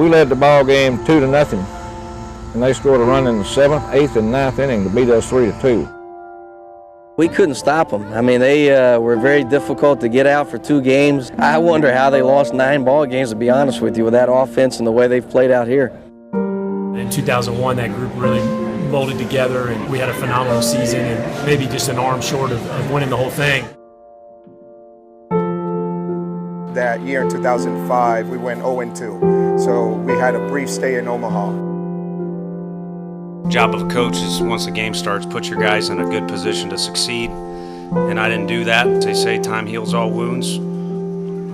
We led the ball game 2-0, and they scored a run in the 7th, 8th, and 9th inning to beat us 3-2. We couldn't stop them. I mean, they were very difficult to get out for 2 games. I wonder how they lost 9 ball games, to be honest with you, with that offense and the way they've played out here. In 2001, that group really molded together, and we had a phenomenal season, and maybe just an arm short of winning the whole thing. That year in 2005, we went 0-2, so we had a brief stay in Omaha. Job of a coach is, once the game starts, put your guys in a good position to succeed, and I didn't do that. They say time heals all wounds. I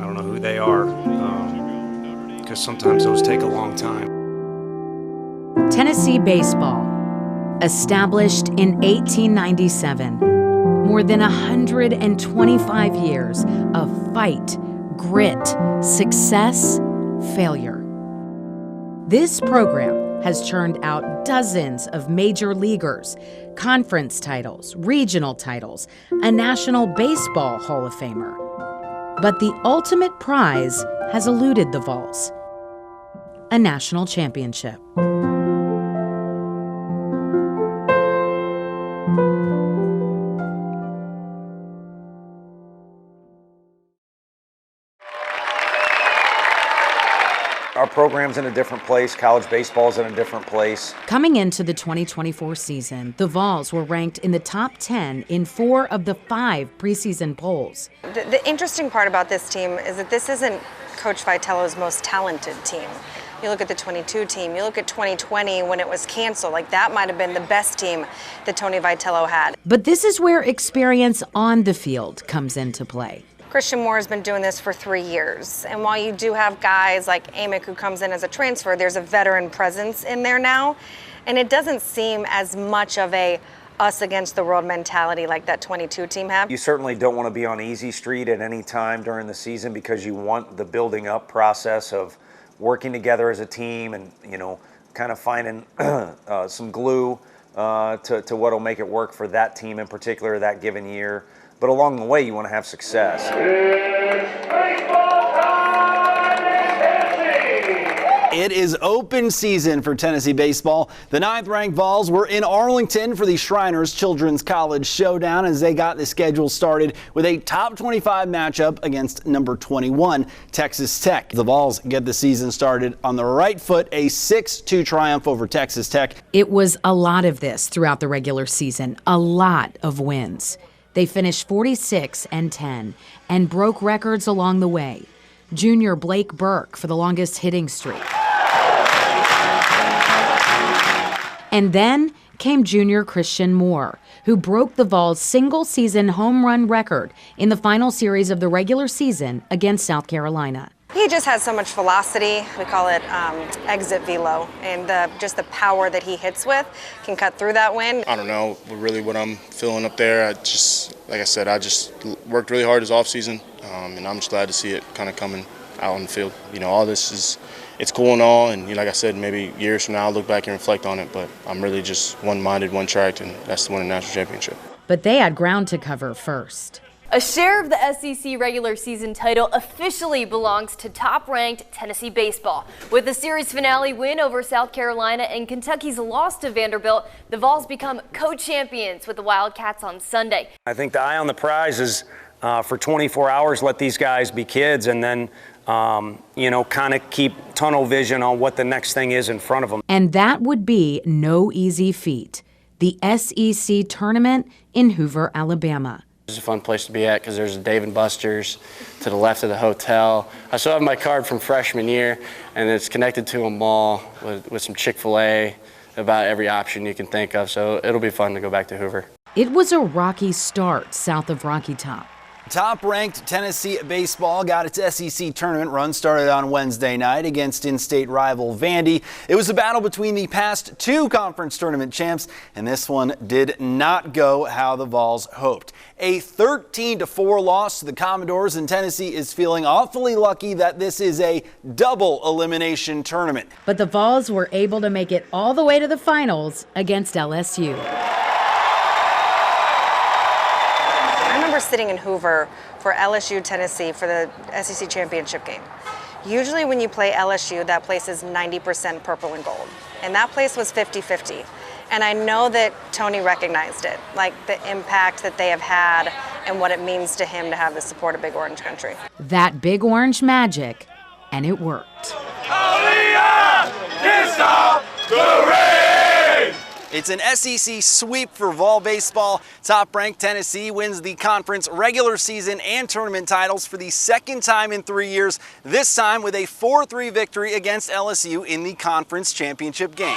don't know who they are, because sometimes those take a long time. Tennessee Baseball, established in 1897, more than 125 years of fight, grit, success, failure. This program has churned out dozens of major leaguers, conference titles, regional titles, a National Baseball Hall of Famer. But the ultimate prize has eluded the Vols: a national championship. Our program's in a different place. College baseball's in a different place. Coming into the 2024 season, the Vols were ranked in the top 10 in 4 of the 5 preseason polls. The interesting part about this team is that this isn't Coach Vitello's most talented team. You look at the 22 team, you look at 2020 when it was canceled, like that might have been the best team that Tony Vitello had. But this is where experience on the field comes into play. Christian Moore has been doing this for 3 years, and while you do have guys like Amick who comes in as a transfer, there's a veteran presence in there now, and it doesn't seem as much of a us against the world mentality like that 22 team have. You certainly don't want to be on easy street at any time during the season, because you want the building up process of working together as a team and, you know, kind of finding some glue to what'll make it work for that team in particular that given year. But along the way, you want to have success. It is open season for Tennessee baseball. The 9th-ranked Vols were in Arlington for the Shriners Children's College Showdown as they got the schedule started with a top 25 matchup against number 21, Texas Tech. The Vols get the season started on the right foot, a 6-2 triumph over Texas Tech. It was a lot of this throughout the regular season, a lot of wins. They finished 46-10 and broke records along the way. Junior Blake Burke for the longest hitting streak. And then came junior Christian Moore, who broke the Vols' single-season home run record in the final series of the regular season against South Carolina. He just has so much velocity. We call it exit velo, and just the power that he hits with can cut through that wind. I don't know really what I'm feeling up there. Like I said, I just worked really hard this offseason, and I'm just glad to see it kind of coming out on the field. You know, all this it's cool and all, and like I said, maybe years from now I'll look back and reflect on it, but I'm really just one-minded, one-tracked, and that's to win a national championship. But they had ground to cover first. A share of the SEC regular season title officially belongs to top-ranked Tennessee baseball. With the series finale win over South Carolina and Kentucky's loss to Vanderbilt, the Vols become co-champions with the Wildcats on Sunday. I think the eye on the prize is for 24 hours, let these guys be kids, and then, you know, kind of keep tunnel vision on what the next thing is in front of them. And that would be no easy feat. The SEC tournament in Hoover, Alabama. It's a fun place to be at because there's a Dave & Buster's to the left of the hotel. I still have my card from freshman year, and it's connected to a mall with some Chick-fil-A, about every option you can think of, so it'll be fun to go back to Hoover. It was a rocky start south of Rocky Top. Top-ranked Tennessee baseball got its SEC tournament run started on Wednesday night against in-state rival Vandy. It was a battle between the past 2 conference tournament champs, and this one did not go how the Vols hoped. A 13-4 loss to the Commodores, and Tennessee is feeling awfully lucky that this is a double elimination tournament. But the Vols were able to make it all the way to the finals against LSU. Sitting in Hoover for LSU Tennessee for the SEC championship game. Usually when you play LSU, that place is 90% purple and gold. And that place was 50-50. And I know that Tony recognized it, like the impact that they have had and what it means to him to have the support of Big Orange Country. That Big Orange magic, and it worked. It's an SEC sweep for Vol baseball. Top-ranked Tennessee wins the conference regular season and tournament titles for the second time in 3 years, this time with a 4-3 victory against LSU in the conference championship game.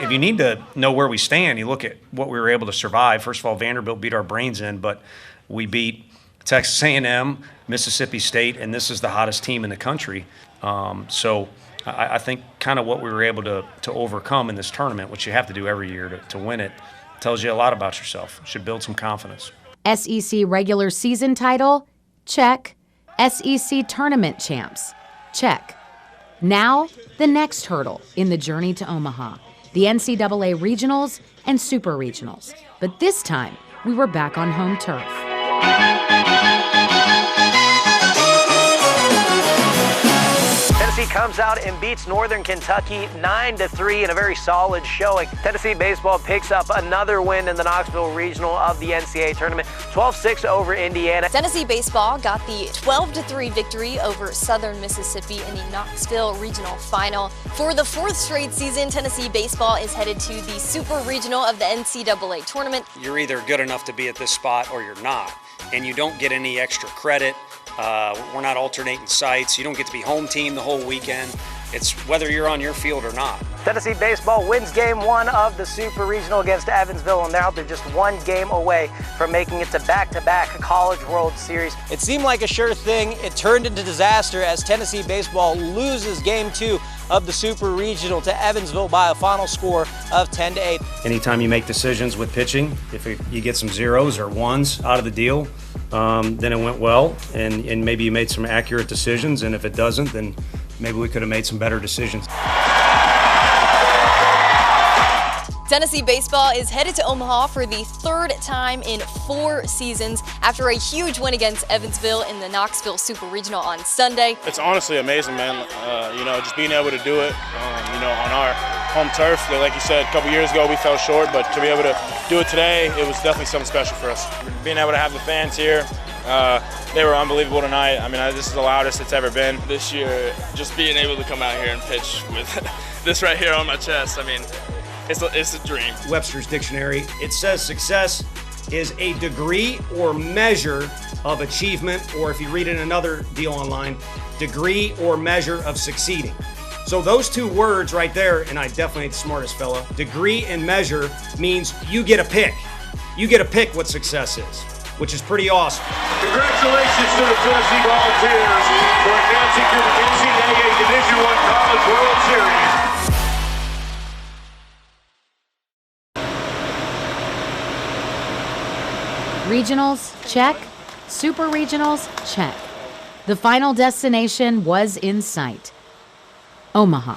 If you need to know where we stand, you look at what we were able to survive. First of all, Vanderbilt beat our brains in, but we beat Texas A&M, Mississippi State, and this is the hottest team in the country. So I think kind of what we were able to overcome in this tournament, which you have to do every year to win it, tells you a lot about yourself. Should build some confidence. SEC regular season title? Check. SEC tournament champs? Check. Now, the next hurdle in the journey to Omaha, the NCAA regionals and super regionals. But this time, we were back on home turf. Tennessee comes out and beats Northern Kentucky 9-3 in a very solid showing. Tennessee baseball picks up another win in the Knoxville Regional of the NCAA tournament, 12-6 over Indiana. Tennessee baseball got the 12-3 victory over Southern Mississippi in the Knoxville Regional Final. For the fourth straight season, Tennessee baseball is headed to the Super Regional of the NCAA tournament. You're either good enough to be at this spot or you're not, and you don't get any extra credit. We're not alternating sites. You don't get to be home team the whole weekend. It's whether you're on your field or not. Tennessee baseball wins game 1 of the Super Regional against Evansville, and now they're just 1 game away from making it to back-to-back College World Series. It seemed like a sure thing. It turned into disaster as Tennessee baseball loses game 2 of the Super Regional to Evansville by a final score of 10-8. Anytime you make decisions with pitching, if you get some zeros or ones out of the deal, then it went well, and maybe you made some accurate decisions, and if it doesn't, then maybe we could have made some better decisions. Tennessee baseball is headed to Omaha for the third time in 4 seasons after a huge win against Evansville in the Knoxville Super Regional on Sunday. It's honestly amazing, man. Just being able to do it, on our home turf. Like you said, a couple years ago we fell short, but to be able to do it today, it was definitely something special for us. Being able to have the fans here, they were unbelievable tonight. I mean, this is the loudest it's ever been. This year, just being able to come out here and pitch with this right here on my chest, I mean, it's a dream. Webster's Dictionary, it says success is a degree or measure of achievement, or if you read in another deal online, degree or measure of succeeding. So those 2 words right there, and I definitely ain't the smartest fella, degree and measure means you get a pick. You get to pick what success is, which is pretty awesome. Congratulations to the Tennessee Volunteers for advancing to the NCAA Division I College World Series. Regionals, check. Super regionals, check. The final destination was in sight. Omaha.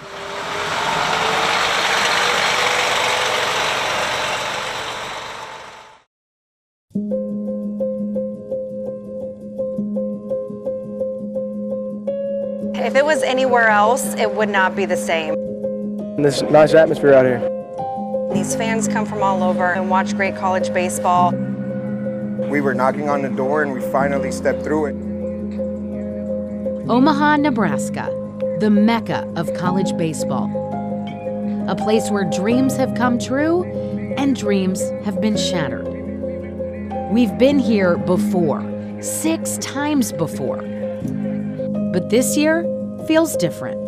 If it was anywhere else, it would not be the same. This nice atmosphere out here. These fans come from all over and watch great college baseball. We were knocking on the door and we finally stepped through it. Omaha, Nebraska, the mecca of college baseball. A place where dreams have come true and dreams have been shattered. We've been here before, 6 times before. But this year feels different.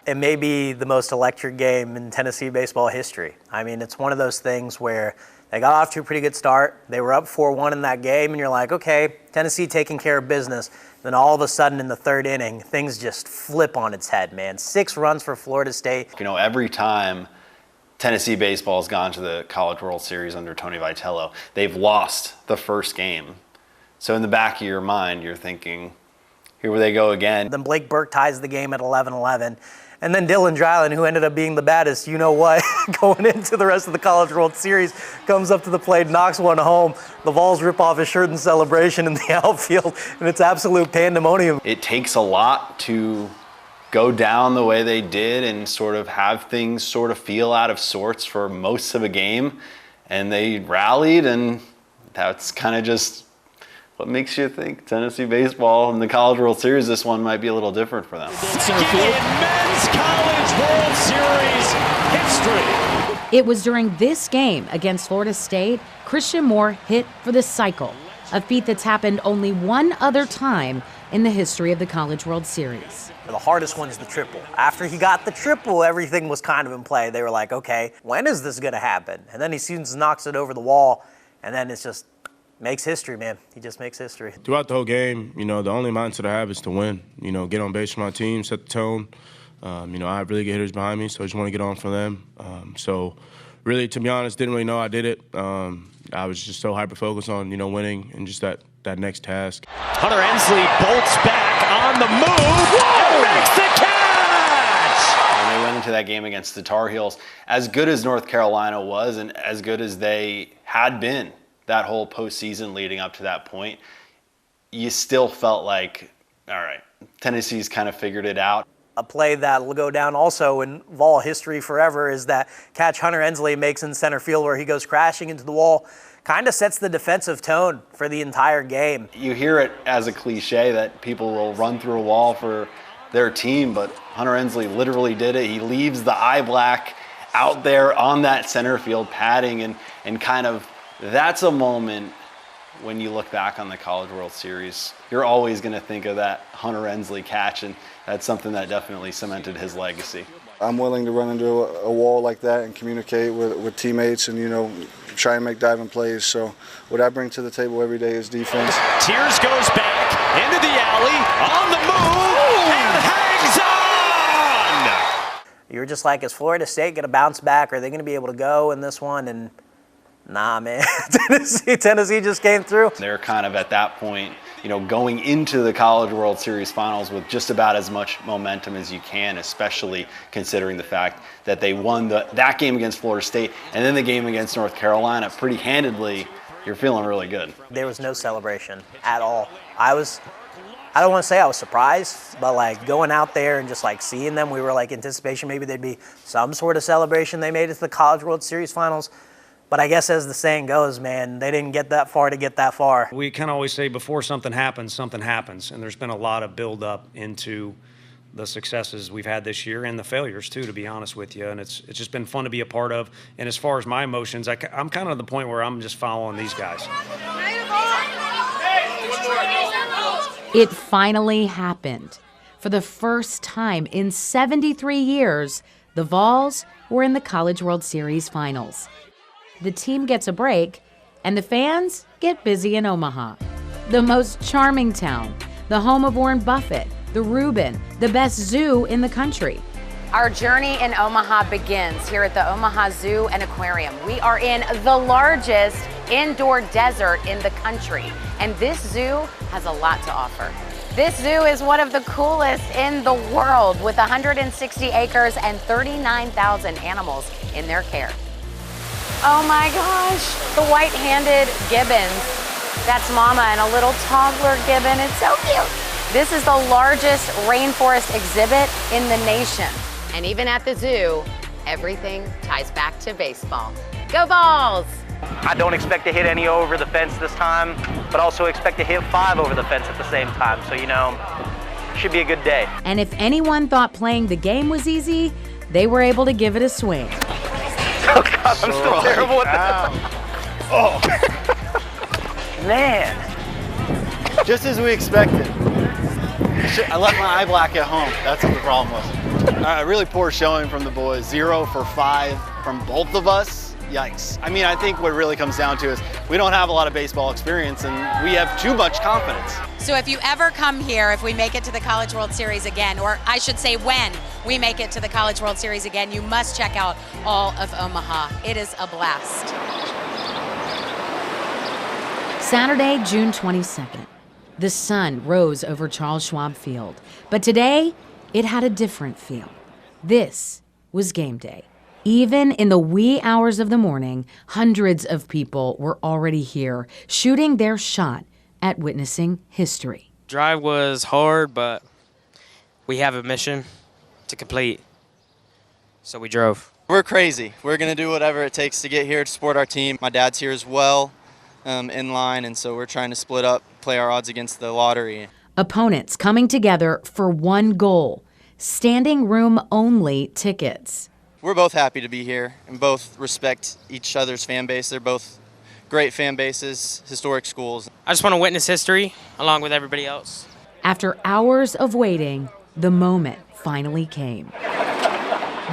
It may be the most electric game in Tennessee baseball history. I mean, it's one of those things where they got off to a pretty good start. They were up 4-1 in that game, and you're like, okay, Tennessee taking care of business. Then all of a sudden in the 3rd inning, things just flip on its head, man. 6 runs for Florida State. Every time Tennessee baseball has gone to the College World Series under Tony Vitello, they've lost the first game. So in the back of your mind, you're thinking, here they go again. Then Blake Burke ties the game at 11-11. And then Dylan Dryland, who ended up being the baddest, you know what, going into the rest of the College World Series, comes up to the plate, knocks one home. The Vols rip off his shirt in celebration in the outfield, and it's absolute pandemonium. It takes a lot to go down the way they did and sort of have things sort of feel out of sorts for most of a game. And they rallied, and that's kind of just what makes you think Tennessee baseball in the College World Series, this one might be a little different for them. Second in men's College World Series history. It was during this game against Florida State, Christian Moore hit for the cycle, a feat that's happened only one other time in the history of the College World Series. The hardest one is the triple. After he got the triple, everything was kind of in play. They were like, okay, when is this gonna happen? And then he seems knocks it over the wall, and then it's just makes history, man. He just makes history. Throughout the whole game, the only mindset I have is to win. Get on base for my team, set the tone. I have really good hitters behind me, so I just want to get on for them. So really, to be honest, didn't really know I did it. I was just so hyper-focused on, winning and just that next task. Hunter Ensley bolts back on the move. Whoa! And makes the catch! When they went into that game against the Tar Heels, as good as North Carolina was and as good as they had been that whole postseason leading up to that point, you still felt like, all right, Tennessee's kind of figured it out. A play that will go down also in Vol history forever is that catch Hunter Ensley makes in center field where he goes crashing into the wall. Kind of sets the defensive tone for the entire game. You hear it as a cliche that people will run through a wall for their team, but Hunter Ensley literally did it. He leaves the eye black out there on that center field padding, and kind of that's a moment when you look back on the College World Series, you're always going to think of that Hunter Ensley catch, and that's something that definitely cemented his legacy. I'm willing to run into a wall like that and communicate with teammates and, try and make diving plays. So what I bring to the table every day is defense. Tears goes back into the alley, on the move, and hangs on! You're just like, is Florida State going to bounce back? Are they going to be able to go in this one? And nah, man, Tennessee just came through. They're kind of at that point, going into the College World Series finals with just about as much momentum as you can, especially considering the fact that they won that game against Florida State and then the game against North Carolina pretty handedly. You're feeling really good. There was no celebration at all. I don't want to say I was surprised, but going out there and just seeing them, we were anticipation maybe there'd be some sort of celebration. They made it to the College World Series finals. But I guess as the saying goes, man, they didn't get that far to get that far. We kind of always say before something happens. And there's been a lot of build-up into the successes we've had this year and the failures, too, to be honest with you. And it's just been fun to be a part of. And as far as my emotions, I'm kind of at the point where I'm just following these guys. It finally happened. For the first time in 73 years, the Vols were in the College World Series finals. The team gets a break, and the fans get busy in Omaha, the most charming town, the home of Warren Buffett, the Reuben, the best zoo in the country. Our journey in Omaha begins here at the Omaha Zoo and Aquarium. We are in the largest indoor desert in the country, and this zoo has a lot to offer. This zoo is one of the coolest in the world, with 160 acres and 39,000 animals in their care. Oh my gosh, the white-handed gibbons. That's Mama and a little toddler gibbon. It's so cute. This is the largest rainforest exhibit in the nation. And even at the zoo, everything ties back to baseball. Go Vols! I don't expect to hit any over the fence this time, but also expect to hit 5 over the fence at the same time. So, should be a good day. And if anyone thought playing the game was easy, they were able to give it a swing. Oh God, I'm still terrible at that. Oh. Man. Just as we expected. I left my eye black at home. That's what the problem was. Really poor showing from the boys. 0 for 5 from both of us. Yikes. I think what it really comes down to is we don't have a lot of baseball experience and we have too much confidence. So if you ever come here, if we make it to the College World Series again, or I should say when we make it to the College World Series again, you must check out all of Omaha. It is a blast. Saturday, June 22nd. The sun rose over Charles Schwab Field, but today it had a different feel. This was game day. Even in the wee hours of the morning, hundreds of people were already here, shooting their shot at witnessing history. Drive was hard, but we have a mission to complete, so we drove. We're crazy. We're going to do whatever it takes to get here to support our team. My dad's here as well, in line, and so we're trying to split up, play our odds against the lottery. Opponents coming together for one goal, standing room only tickets. We're both happy to be here and both respect each other's fan base. They're both great fan bases, historic schools. I just want to witness history along with everybody else. After hours of waiting, the moment finally came.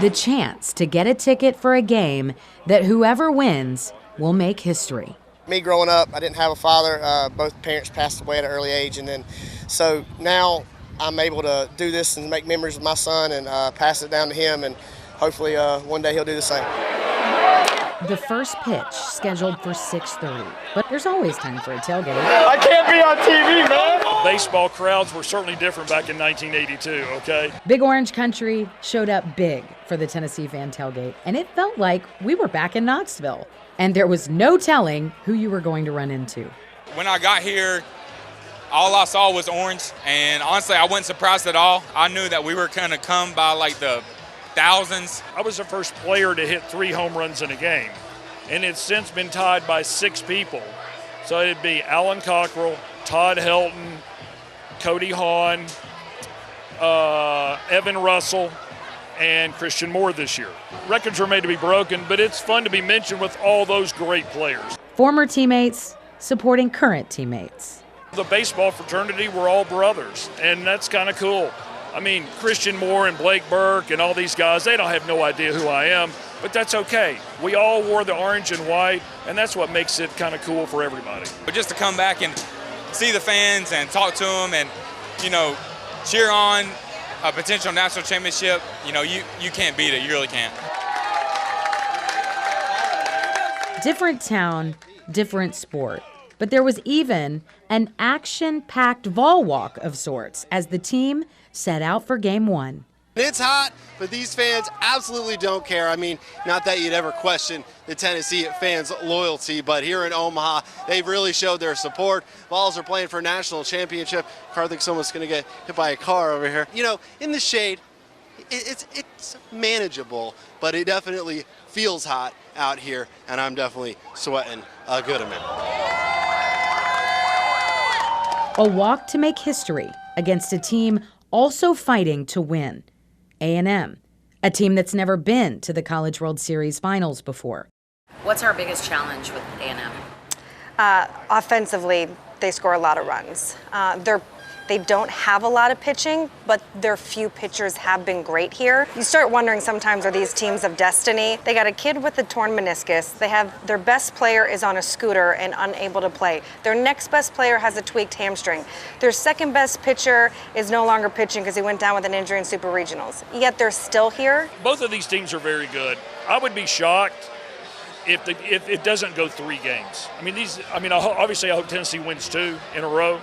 The chance to get a ticket for a game that whoever wins will make history. Me growing up, I didn't have a father. Both parents passed away at an early age, and then so now I'm able to do this and make memories with my son and pass it down to him, and hopefully one day he'll do the same. The first pitch scheduled for 6:30, but there's always time for a tailgate. I can't be on TV, man. Baseball crowds were certainly different back in 1982, okay? Big Orange Country showed up big for the Tennessee fan tailgate, and it felt like we were back in Knoxville. And there was no telling who you were going to run into. When I got here, all I saw was orange, and honestly, I wasn't surprised at all. I knew that we were going to come by like the thousands. I was the first player to hit 3 home runs in a game, and it's since been tied by 6 people. So it'd be Alan Cockrell, Todd Helton, Cody Hahn, Evan Russell, and Christian Moore this year. Records are made to be broken, but it's fun to be mentioned with all those great players. Former teammates supporting current teammates. The baseball fraternity, we're all brothers, and that's kind of cool. I mean, Christian Moore and Blake Burke and all these guys, they don't have no idea who I am, but that's okay. We all wore the orange and white, and that's what makes it kind of cool for everybody. But just to come back and see the fans and talk to them and, cheer on a potential national championship, you can't beat it. You really can't. Different town, different sport. But there was even an action-packed Vol walk of sorts as the team set out for Game 1. It's hot, but these fans absolutely don't care. I mean, not that you'd ever question the Tennessee fans' loyalty, but here in Omaha, they've really showed their support. Vols are playing for a national championship. Car thinks someone's going to get hit by a car over here. In the shade, it's manageable, but it definitely feels hot out here, and I'm definitely sweating a good amount. A walk to make history against a team also fighting to win. A&M, a team that's never been to the College World Series finals before. What's our biggest challenge with A&M? Offensively, they score a lot of runs. They don't have a lot of pitching, but their few pitchers have been great here. You start wondering sometimes, are these teams of destiny? They got a kid with a torn meniscus. They have their best player is on a scooter and unable to play. Their next best player has a tweaked hamstring. Their second best pitcher is no longer pitching because he went down with an injury in Super Regionals. Yet they're still here. Both of these teams are very good. I would be shocked if it doesn't go 3 games. Obviously I hope Tennessee wins 2 in a row.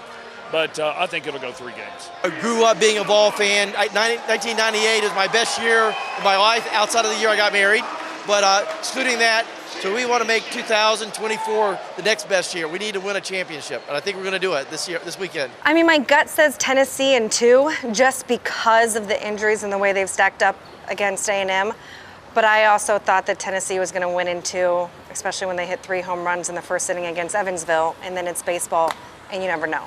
But I think it'll go 3 games. I grew up being a Vol fan. 1998 is my best year of my life outside of the year I got married. But excluding that, so we want to make 2024 the next best year. We need to win a championship, and I think we're going to do it this weekend. My gut says Tennessee in 2, just because of the injuries and the way they've stacked up against A&M. But I also thought that Tennessee was going to win in 2, especially when they hit 3 home runs in the first inning against Evansville, and then it's baseball. And you never know.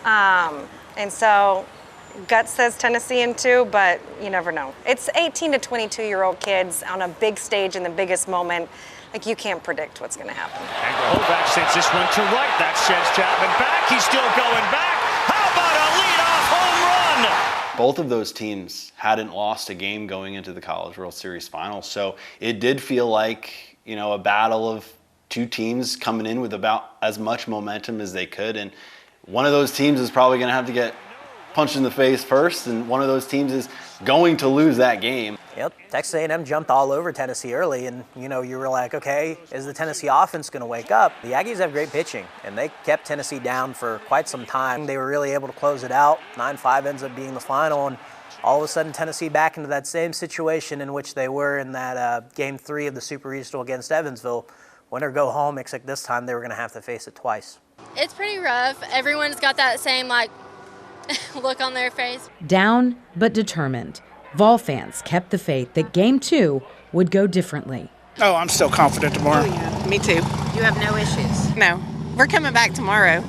And so gut says Tennessee in 2, but you never know. It's 18 to 22-year-old kids on a big stage in the biggest moment. You can't predict what's going to happen. And Hovak sends this one to right. That sheds Chapman back. He's still going back. How about a leadoff home run? Both of those teams hadn't lost a game going into the College World Series finals, so it did feel like, a battle of 2 teams coming in with about as much momentum as they could, and one of those teams is probably going to have to get punched in the face first, and one of those teams is going to lose that game. Yep, Texas A&M jumped all over Tennessee early, and you were like, okay, is the Tennessee offense going to wake up? The Aggies have great pitching, and they kept Tennessee down for quite some time. They were really able to close it out. 9-5 ends up being the final, and All of a sudden, Tennessee back into that same situation in which they were in that Game 3 of the Super Regional against Evansville. Win or go home, except this time they were going to have to face it twice. It's pretty rough. Everyone's got that same, look on their face. Down, but determined, Vol fans kept the faith that Game 2 would go differently. Oh, I'm still confident tomorrow. Oh, yeah. Me too. You have no issues? No. We're coming back tomorrow.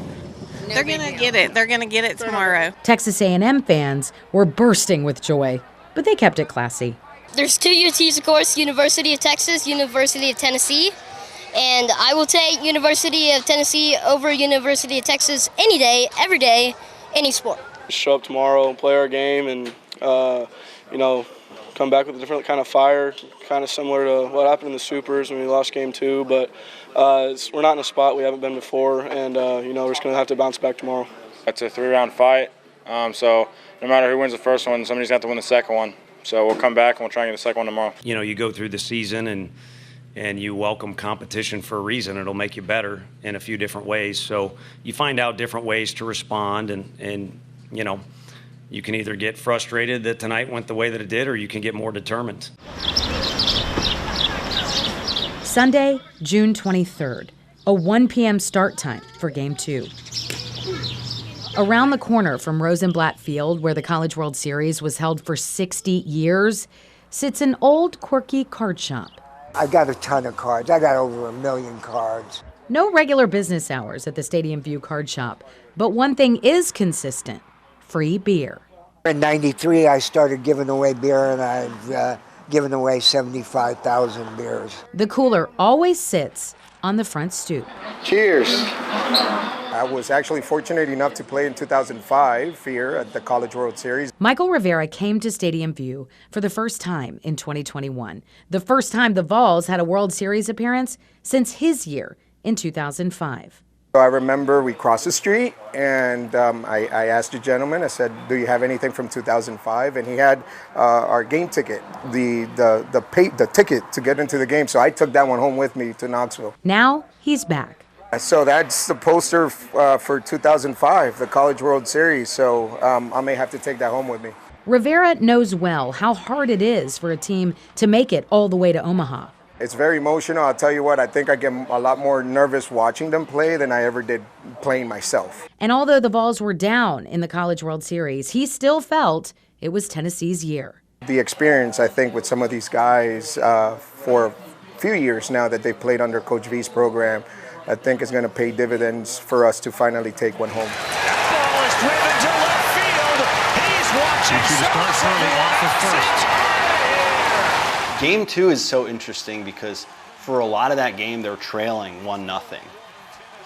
No They're going to get it. They're going to get it tomorrow. Texas A&M fans were bursting with joy, but they kept it classy. There's two UTs, of course, University of Texas, University of Tennessee. And I will take University of Tennessee over University of Texas any day, every day, any sport. Show up tomorrow and play our game and, come back with a different kind of fire, kind of similar to what happened in the Supers when we lost Game 2. But we're not in a spot we haven't been before, and, we're just going to have to bounce back tomorrow. It's a 3-round fight, so no matter who wins the first one, somebody's going to have to win the second one. So we'll come back and we'll try and get the second one tomorrow. You go through the season and you welcome competition for a reason. It'll make you better in a few different ways. So you find out different ways to respond, and you can either get frustrated that tonight went the way that it did, or you can get more determined. Sunday, June 23rd, a 1 p.m. start time for Game 2. Around the corner from Rosenblatt Field, where the College World Series was held for 60 years, sits an old, quirky card shop. I got a ton of cards. I got over 1 million cards. No regular business hours at the Stadium View card shop, but one thing is consistent: free beer. In '93, I started giving away beer, and I've given away 75,000 beers. The cooler always sits on the front stoop. Cheers. I was actually fortunate enough to play in 2005 here at the College World Series. Michael Rivera came to Stadium View for the first time in 2021, the first time the Vols had a World Series appearance since his year in 2005. I remember we crossed the street, and I asked the gentleman, I said, do you have anything from 2005? And he had our game ticket, the ticket to get into the game. So I took that one home with me to Knoxville. Now he's back. So that's the poster for 2005, the College World Series. So I may have to take that home with me. Rivera knows well how hard it is for a team to make it all the way to Omaha. It's very emotional. I'll tell you what, I think I get a lot more nervous watching them play than I ever did playing myself. And although the Vols were down in the College World Series, he still felt it was Tennessee's year. The experience, I think, with some of these guys for a few years now that they've played under Coach V's program, I think is going to pay dividends for us to finally take one home. That ball is driven to left field. He's watching. Off the first. Game 2 is so interesting because for a lot of that game, they're trailing 1-0.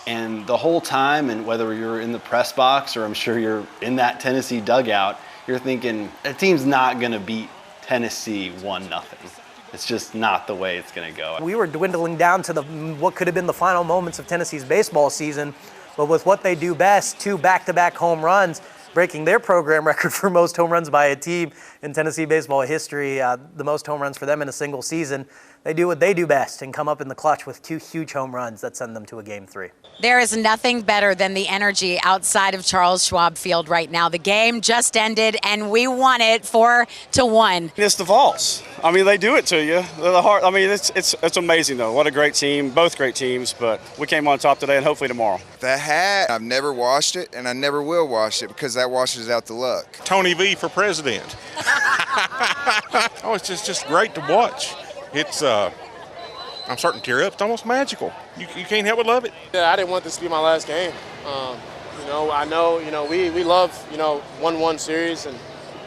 And the whole time, and whether you're in the press box or I'm sure you're in that Tennessee dugout, you're thinking, that team's not going to beat Tennessee 1-0. It's just not the way it's going to go. We were dwindling down to what could have been the final moments of Tennessee's baseball season, but with what they do best, 2 back-to-back home runs, breaking their program record for most home runs by a team in Tennessee baseball history, the most home runs for them in a single season. They do what they do best and come up in the clutch with 2 huge home runs that send them to a Game 3. There is nothing better than the energy outside of Charles Schwab Field right now. The game just ended, and we won it 4-1. It's the Vols. I mean, they do it to you. They're the heart. I mean, it's amazing, though. What a great team. Both great teams, but we came on top today and hopefully tomorrow. The hat, I've never washed it, and I never will wash it because that washes out the luck. Tony V for president. Oh, it's just great to watch. It's, I'm starting to tear up. It's almost magical. You can't help but love it. Yeah, I didn't want this to be my last game. I know, we love, 1-1 series, and,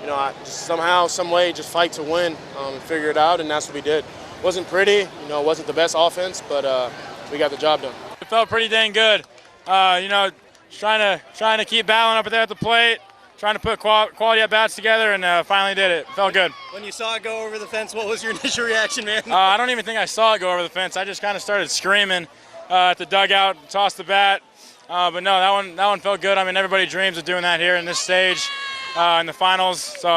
I just somehow, some way, just fight to win and figure it out, and that's what we did. It wasn't pretty, it wasn't the best offense, but we got the job done. It felt pretty dang good. Trying to keep battling up there at the plate, trying to put quality at-bats together, and finally did it. Felt good. When you saw it go over the fence, what was your initial reaction, man? I don't even think I saw it go over the fence. I just kind of started screaming at the dugout, tossed the bat. But no, that one felt good. I mean, everybody dreams of doing that here in this stage in the finals, so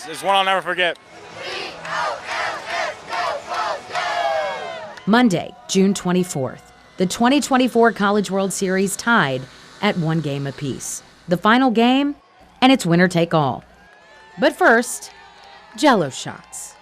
it's one I'll never forget. Monday, June 24th, the 2024 College World Series tied at 1 game apiece. The final game, and it's winner take all. But first, Jell-O shots.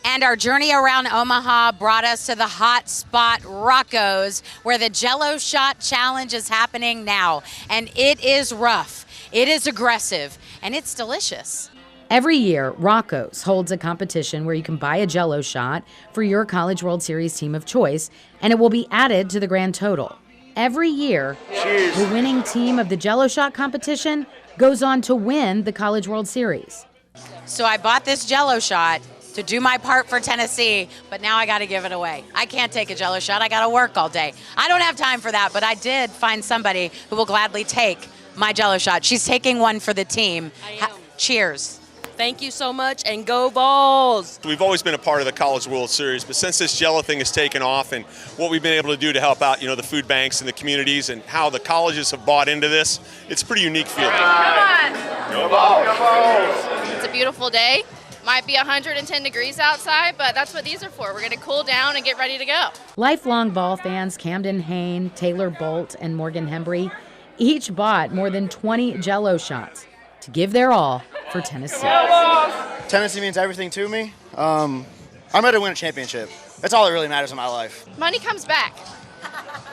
And our journey around Omaha brought us to the hot spot, Rocco's, where the Jell-O Shot Challenge is happening now. And it is rough, it is aggressive, and it's delicious. Every year, Rocco's holds a competition where you can buy a Jell-O shot for your College World Series team of choice, and it will be added to the grand total. Every year, the winning team of the Jell-O shot competition goes on to win the College World Series. So I bought this Jell-O shot to do my part for Tennessee, but now I got to give it away. I can't take a Jell-O shot. I got to work all day. I don't have time for that, but I did find somebody who will gladly take my Jell-O shot. She's taking one for the team. Cheers. Thank you so much, and go Vols! We've always been a part of the College World Series, but since this Jell-O thing has taken off and what we've been able to do to help out, the food banks and the communities and how the colleges have bought into this, it's a pretty unique feeling. Come on! Go Vols! Go Vols! It's a beautiful day. Might be 110 degrees outside, but that's what these are for. We're going to cool down and get ready to go. Lifelong Vol fans Camden Hain, Taylor Bolt, and Morgan Hembry each bought more than 20 Jell-O shots to give their all for Tennessee. Tennessee means everything to me. I'm ready to win a championship. That's all that really matters in my life. Money comes back.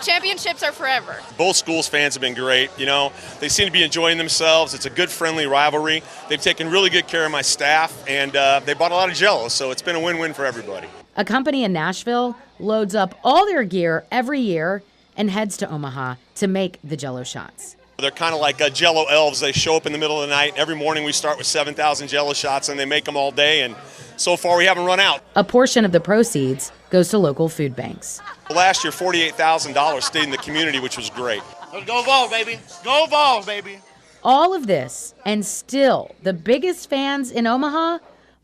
Championships are forever. Both schools' fans have been great. They seem to be enjoying themselves. It's a good, friendly rivalry. They've taken really good care of my staff, and they bought a lot of Jell-O, so it's been a win-win for everybody. A company in Nashville loads up all their gear every year and heads to Omaha to make the Jell-O shots. They're kind of like Jell-O elves. They show up in the middle of the night. Every morning we start with 7,000 Jell-O shots, and they make them all day, and so far we haven't run out. A portion of the proceeds goes to local food banks. Last year, $48,000 stayed in the community, which was great. Go Vols, baby. Go Vols, baby. All of this, and still the biggest fans in Omaha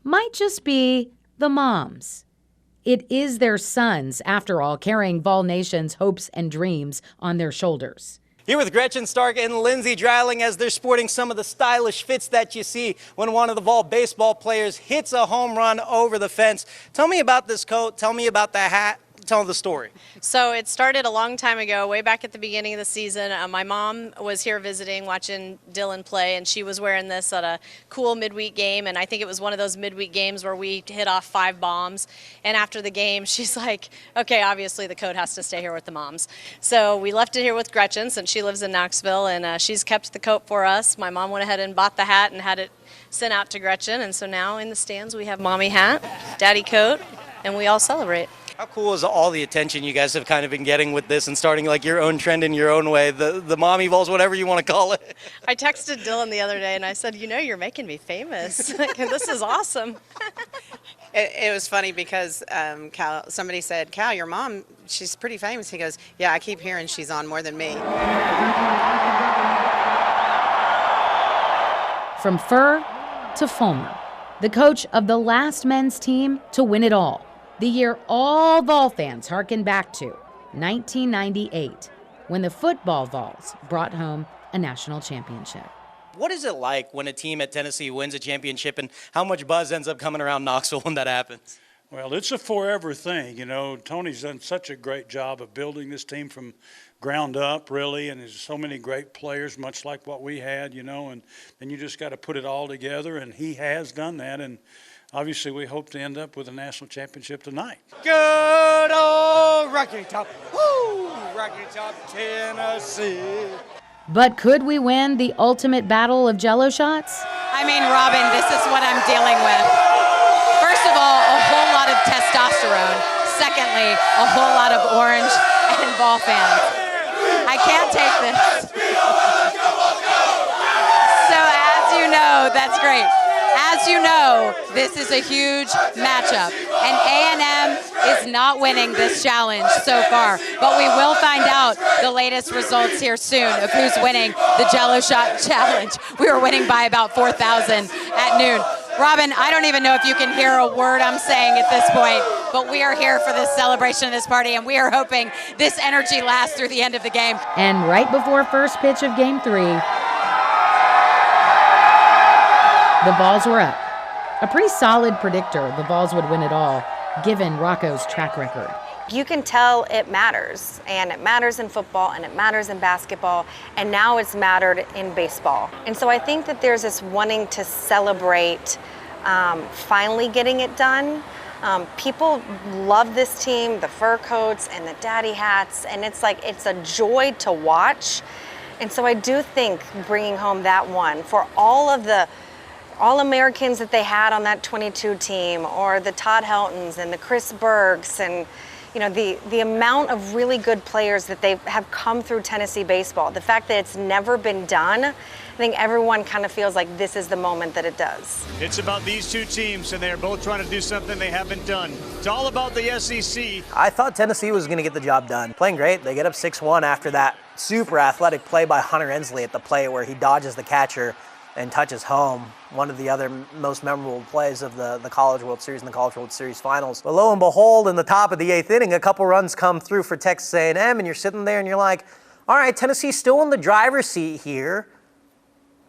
might just be the moms. It is their sons, after all, carrying Vol Nation's hopes and dreams on their shoulders. Here with Gretchen Stark and Lindsay Dreiling as they're sporting some of the stylish fits that you see when one of the Vol baseball players hits a home run over the fence. Tell me about this coat. Tell me about the hat. Tell the story. So it started a long time ago, way back at the beginning of the season. My mom was here visiting, watching Dylan play, and she was wearing this at a cool midweek game, and I think it was one of those midweek games where we hit off 5 bombs, and after the game, she's like, okay, obviously the coat has to stay here with the moms. So we left it here with Gretchen, since she lives in Knoxville, and she's kept the coat for us. My mom went ahead and bought the hat and had it sent out to Gretchen, and so now in the stands we have mommy hat, daddy coat, and we all celebrate. How cool is all the attention you guys have kind of been getting with this and starting like your own trend in your own way, the mommy Vols, whatever you want to call it? I texted Dylan the other day and I said, you're making me famous. This is awesome. It was funny because Cal, somebody said, Cal, your mom, she's pretty famous. He goes, yeah, I keep hearing she's on more than me. From Furr to Fulmer, the coach of the last men's team to win it all. The year all Vol fans harken back to, 1998, when the football Vols brought home a national championship. What is it like when a team at Tennessee wins a championship, and how much buzz ends up coming around Knoxville when that happens? Well, it's a forever thing. Tony's done such a great job of building this team from ground up, really, and there's so many great players, much like what we had, and then you just got to put it all together, and he has done that, and obviously we hope to end up with a national championship tonight. Good old Rocky Top, woo! Rocky Top, Tennessee. But could we win the ultimate battle of Jell-O shots? I mean, Robin, this is what I'm dealing with. First of all, a whole lot of testosterone. Secondly, a whole lot of orange and Vol fans. I can't take this. So as you know, that's great. As you know, this is a huge matchup, and A&M is not winning this challenge so far, but we will find out the latest results here soon of who's winning the Jell-O Shot Challenge. We were winning by about 4,000 at noon. Robin, I don't even know if you can hear a word I'm saying at this point, but we are here for this celebration of this party, and we are hoping this energy lasts through the end of the game. And right before first pitch of Game 3, the Vols were up. A pretty solid predictor the Vols would win it all, given Rocco's track record. You can tell it matters, and it matters in football, and it matters in basketball, and now it's mattered in baseball. And so I think that there's this wanting to celebrate finally getting it done. People love this team, the fur coats and the daddy hats, and it's a joy to watch. And so I do think bringing home that one for all of the All-Americans that they had on that 22 team, or the Todd Heltons and the Chris Bergs, and the amount of really good players that they have come through Tennessee baseball, the fact that it's never been done, I think everyone kind of feels like this is the moment that it does. It's about these two teams, and they're both trying to do something they haven't done. It's all about the SEC. I thought Tennessee was going to get the job done. Playing great. They get up 6-1 after that super athletic play by Hunter Ensley at the plate where he dodges the catcher and touches home. One of the other most memorable plays of the College World Series and the College World Series Finals. But lo and behold, in the top of the 8th inning, a couple runs come through for Texas A&M, and you're sitting there and you're like, all right, Tennessee's still in the driver's seat here.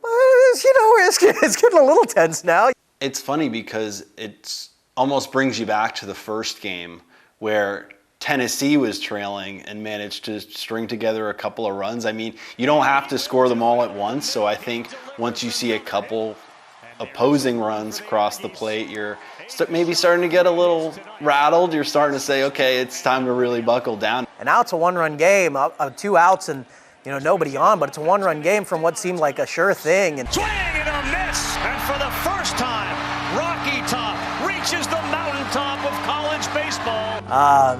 It's getting a little tense now. It's funny because it almost brings you back to the first game where Tennessee was trailing and managed to string together a couple of runs. I mean, you don't have to score them all at once, so I think once you see a couple opposing runs across the plate, you're maybe starting to get a little rattled. You're starting to say, okay, it's time to really buckle down. And now it's a one-run game, 2 outs and nobody on, but it's a one-run game from what seemed like a sure thing. Swing and a miss, and for the first time, Rocky Top reaches the mountaintop of college baseball.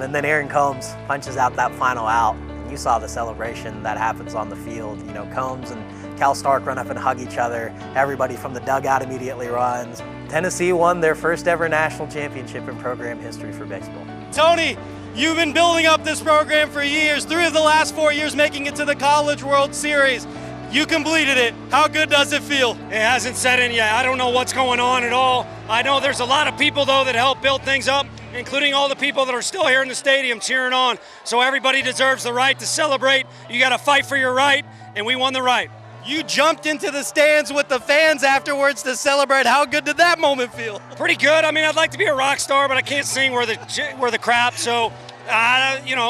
And then Aaron Combs punches out that final out. And you saw the celebration that happens on the field. Combs and Cal Stark run up and hug each other. Everybody from the dugout immediately runs. Tennessee won their first ever national championship in program history for baseball. Tony, you've been building up this program for years, 3 of the last 4 years making it to the College World Series. You completed it. How good does it feel? It hasn't set in yet. I don't know what's going on at all. I know there's a lot of people, though, that help build things up, including all the people that are still here in the stadium cheering on. So everybody deserves the right to celebrate. You got to fight for your right, and we won the right. You jumped into the stands with the fans afterwards to celebrate. How good did that moment feel? Pretty good. I mean, I'd like to be a rock star, but I can't sing worth the crap. So,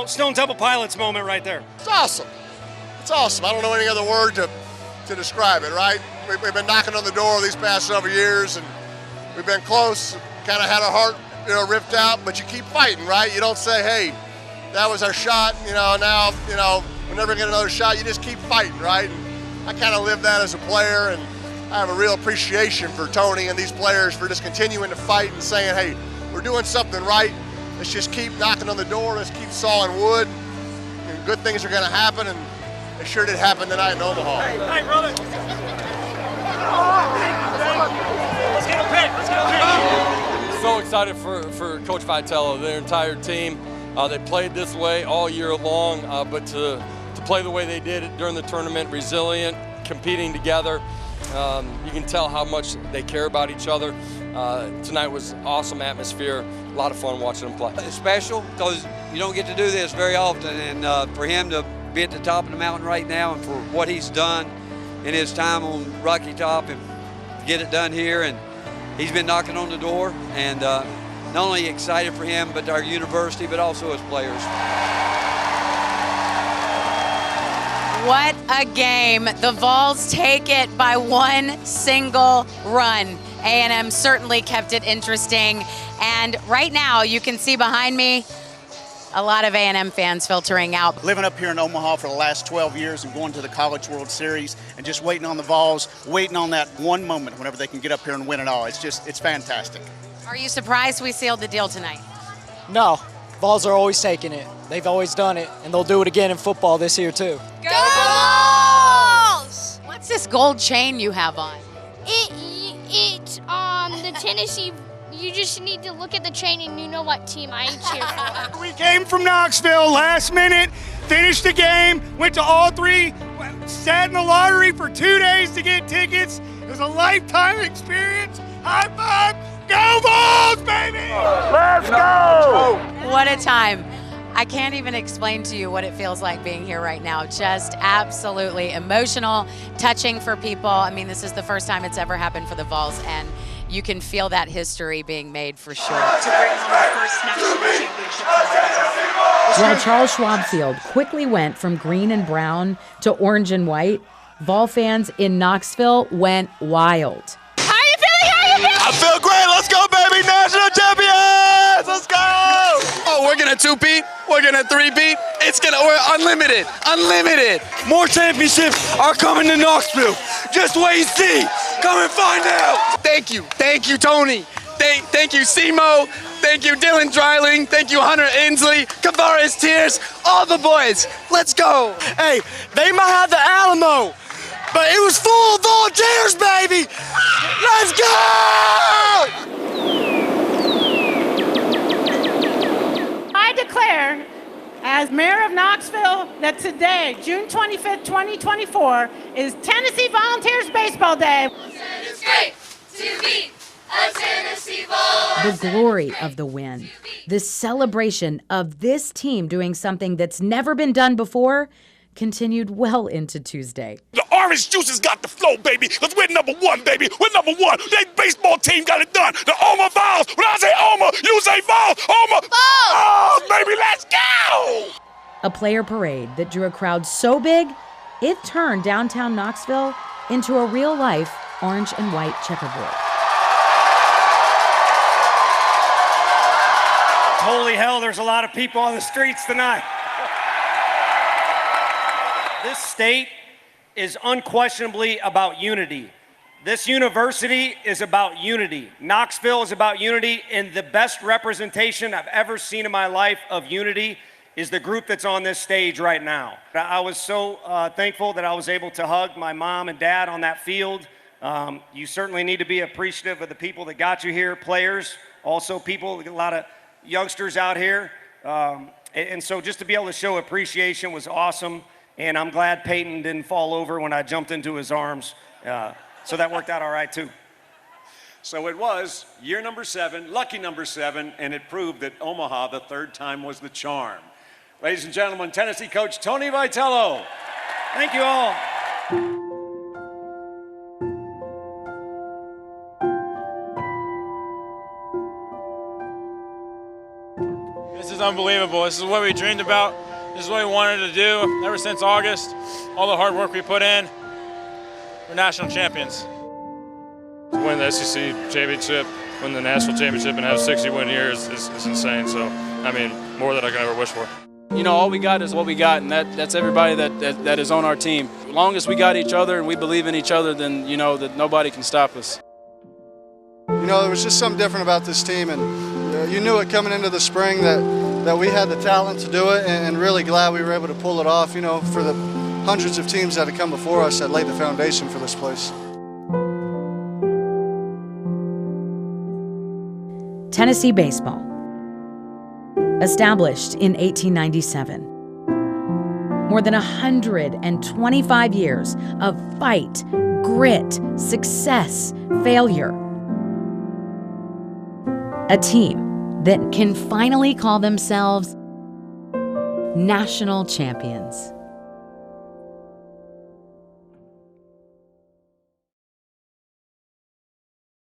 Stone Temple Pilots moment right there. It's awesome. It's awesome. I don't know any other word to describe it, right? We've been knocking on the door these past several years, and we've been close, kind of had our heart, ripped out, but you keep fighting, right? You don't say, hey, that was our shot, now, we're never get another shot. You just keep fighting, right? And I kind of live that as a player, and I have a real appreciation for Tony and these players for just continuing to fight and saying, hey, we're doing something right. Let's just keep knocking on the door. Let's keep sawing wood. And good things are going to happen, and it sure did happen tonight in Omaha. Hey, brother. Let's get a pick. Let's get a pick. So excited for Coach Vitello, their entire team. They played this way all year long, but to play the way they did it during the tournament, resilient, competing together. You can tell how much they care about each other. Tonight was awesome atmosphere, a lot of fun watching them play. It's special because you don't get to do this very often, and for him to be at the top of the mountain right now and for what he's done in his time on Rocky Top and get it done here, and he's been knocking on the door, and not only excited for him, but our university, but also as players. What a game. The Vols take it by 1 single run. A&M certainly kept it interesting. And right now, you can see behind me, a lot of A&M fans filtering out. Living up here in Omaha for the last 12 years and going to the College World Series and just waiting on the Vols, waiting on that one moment whenever they can get up here and win it all. It's fantastic. Are you surprised we sealed the deal tonight? No. Vols are always taking it. They've always done it, and they'll do it again in football this year, too. Go Vols! What's this gold chain you have on? It's the Tennessee. You just need to look at the chain and you know what team I cheer for. We came from Knoxville last minute, finished the game, went to all 3, sat in the lottery for 2 days to get tickets. It was a lifetime experience. High five, go Vols, baby! Let's go! What a time. I can't even explain to you what it feels like being here right now. Just absolutely emotional, touching for people. I mean, this is the first time it's ever happened for the Vols, and you can feel that history being made for sure. While Charles Schwab Field quickly went from green and brown to orange and white, Vol fans in Knoxville went wild. How are you feeling? How are you feeling? I I feel great. Let's go, baby. National champions. Let's go. Oh, we're gonna two-peat. We're gonna three-peat. We're unlimited. Unlimited. More championships are coming to Knoxville. Just wait and see. Come and find out. Thank you. Thank you, Tony. Thank you, Simo. Thank you, Dylan Dreiling. Thank you, Hunter Ainsley, Kavares Tears, all the boys. Let's go. Hey, they might have the Alamo, but it was full of volunteers, baby. Let's go! I declare, as mayor of Knoxville, that today, June 25th, 2024, is Tennessee Volunteers Baseball Day. It's great to beat a Tennessee Vols. The glory of the win, the celebration of this team doing something that's never been done before, continued well into Tuesday. The orange juice has got the flow, baby, because we're number one, baby. We're number one. They baseball team got it done. The Omaha Vols. When I say Omaha, you say Vols. Omaha Vols, baby, let's go! A player parade that drew a crowd so big, it turned downtown Knoxville into a real-life orange and white checkerboard. Holy hell, there's a lot of people on the streets tonight. This state is unquestionably about unity. This university is about unity. Knoxville is about unity, and the best representation I've ever seen in my life of unity is the group that's on this stage right now. I was so thankful that I was able to hug my mom and dad on that field. You certainly need to be appreciative of the people that got you here, players, also people, a lot of youngsters out here. And so just to be able to show appreciation was awesome. And I'm glad Peyton didn't fall over when I jumped into his arms. So that worked out all right, too. So it was year number 7, lucky number 7, and it proved that Omaha, the third time, was the charm. Ladies and gentlemen, Tennessee coach Tony Vitello. Thank you all. This is unbelievable. This is what we dreamed about. This is what we wanted to do ever since August. All the hard work we put in. We're national champions. To win the SEC championship, win the national championship, and have 60-win years is insane. So, I mean, more than I can ever wish for. You know, all we got is what we got, and that's everybody that is on our team. As long as we got each other and we believe in each other, then, you know, that nobody can stop us. You know, there was just something different about this team, and you knew it coming into the spring that we had the talent to do it, and really glad we were able to pull it off, you know, for the hundreds of teams that had come before us that laid the foundation for this place. Tennessee Baseball. Established in 1897. More than 125 years of fight, grit, success, failure. A team that can finally call themselves national champions.